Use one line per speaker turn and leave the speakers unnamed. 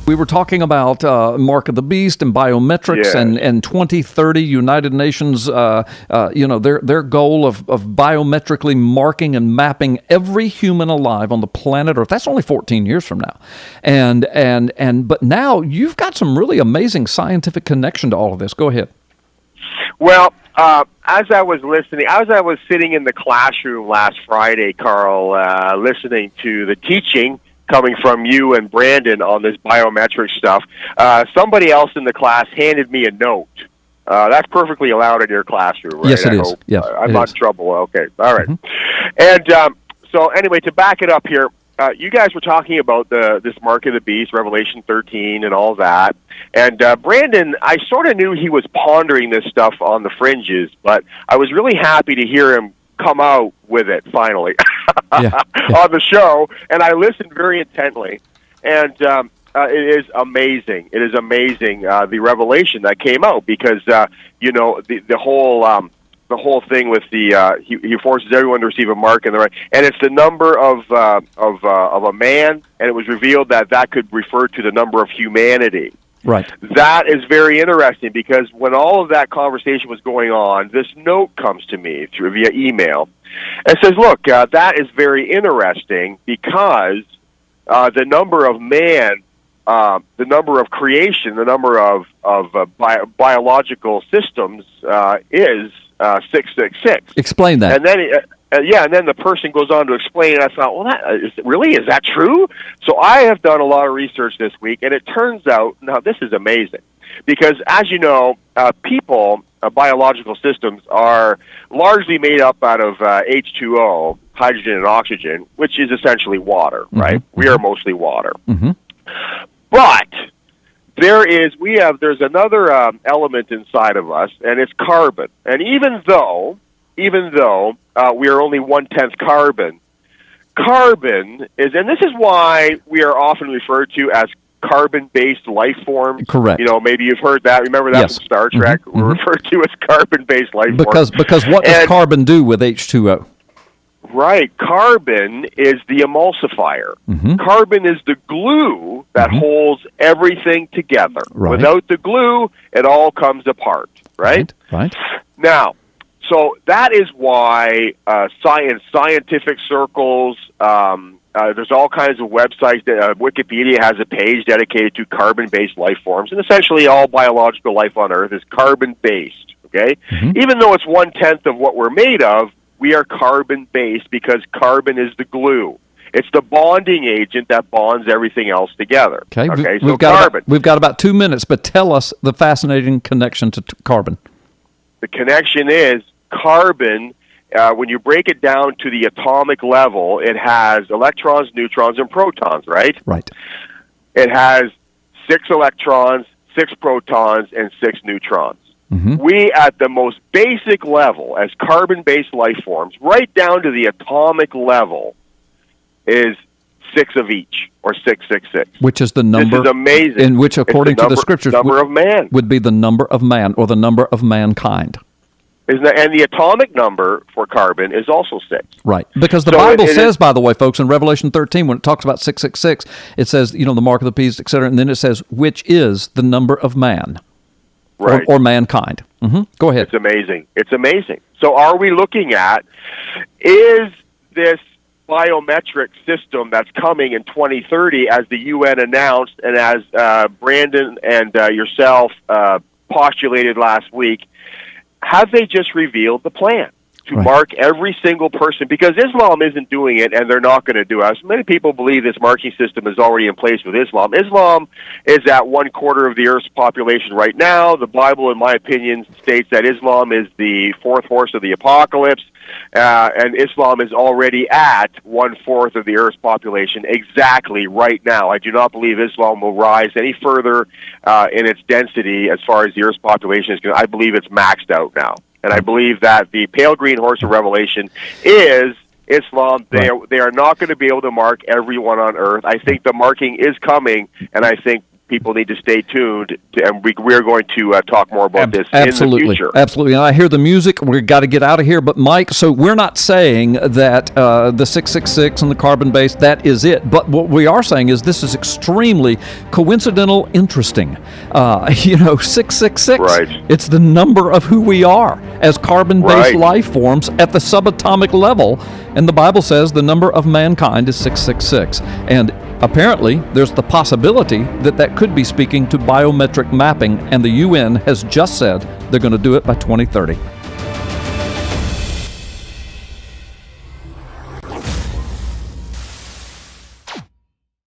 We were talking about Mark of the Beast and biometrics, and 2030 United Nations, their goal of biometrically marking and mapping every human alive on the planet Earth. That's only 14 years from now, but now you've got some really amazing scientific connection to all of this. Go ahead.
Well, as I was listening, as I was sitting in the classroom last Friday, Carl, listening to the teaching coming from you and Brandon on this biometric stuff, somebody else in the class handed me a note. That's perfectly allowed in your classroom, right?
Yes, it is. Yeah,
I'm not in trouble. Okay, all right. Mm-hmm. And so anyway, to back it up here, you guys were talking about this Mark of the Beast, Revelation 13, and all that. And Brandon, I sort of knew he was pondering this stuff on the fringes, but I was really happy to hear him come out with it finally on the show, and I listened very intently. And it is amazing. It is amazing the revelation that came out because the whole thing with the he forces everyone to receive a mark in the right, and it's the number of a man, and it was revealed that could refer to the number of humanity.
Right.
That is very interesting because when all of that conversation was going on, this note comes to me via email and says, "Look, that is very interesting because the number of man, the number of creation, the number of biological systems is 666."
Explain that.
And then. And then the person goes on to explain, and I thought, well, is that true? So I have done a lot of research this week, and it turns out, now this is amazing, because as you know, biological systems are largely made up out of H2O, hydrogen and oxygen, which is essentially water, right? Mm-hmm. We are mostly water. Mm-hmm. But there's another element inside of us, and it's carbon. And even though we are only 1/10 carbon. Carbon is, and this is why we are often referred to as carbon-based life forms.
Correct.
Maybe you've heard that. Remember that from Star Trek? Mm-hmm. We're referred to as carbon-based life forms.
Because what does carbon do with H2O?
Right. Carbon is the emulsifier. Mm-hmm. Carbon is the glue that holds everything together. Right. Without the glue, it all comes apart. Right?
Right.
Now, so that is why scientific circles, there's all kinds of websites. Wikipedia has a page dedicated to carbon-based life forms, and essentially all biological life on Earth is carbon-based, okay? Mm-hmm. Even though it's 1/10 of what we're made of, we are carbon-based because carbon is the glue. It's the bonding agent that bonds everything else together. Okay,
so carbon. We've got about 2 minutes, but tell us the fascinating connection to carbon.
The connection is carbon, when you break it down to the atomic level, it has electrons, neutrons, and protons, right?
Right.
It has 6 electrons, 6 protons, and 6 neutrons. Mm-hmm. We, at the most basic level, as carbon-based life forms, right down to the atomic level, is 6 of each, or 666.
Which is the number.
This is amazing.
In which, according to the scriptures,
of man
would be the number of man, or the number of mankind.
And the atomic number for carbon is also 6.
Right. Because the Bible says, by the way, folks, in Revelation 13, when it talks about 666, it says, the mark of the beast, et cetera, and then it says, which is the number of man,
right,
or mankind. Mm-hmm. Go ahead.
It's amazing. It's amazing. So are we looking at, is this biometric system that's coming in 2030, as the UN announced, and as Brandon and yourself postulated last week, have they just revealed the plan to mark every single person? Because Islam isn't doing it, and they're not going to do it. Many people believe this marking system is already in place with Islam. Islam is at 1/4 of the Earth's population right now. The Bible, in my opinion, states that Islam is the 4th horse of the apocalypse, and Islam is already at 1/4 of the Earth's population exactly right now. I do not believe Islam will rise any further in its density as far as the Earth's population is concerned. I believe it's maxed out now. And I believe that the pale green horse of Revelation is Islam. They are not going to be able to mark everyone on Earth. I think the marking is coming, and I think people need to stay tuned, and we're going to talk more about this
absolutely,
in the future.
Absolutely. And I hear the music. We've got to get out of here. But, Mike, so we're not saying that the 666 and the carbon base, that is it. But what we are saying is this is extremely coincidental, interesting. 666,
right.
It's the number of who we are as carbon-based life forms at the subatomic level. And the Bible says the number of mankind is 666. And apparently, there's the possibility that could be speaking to biometric mapping, and the UN has just said they're going to do it by 2030.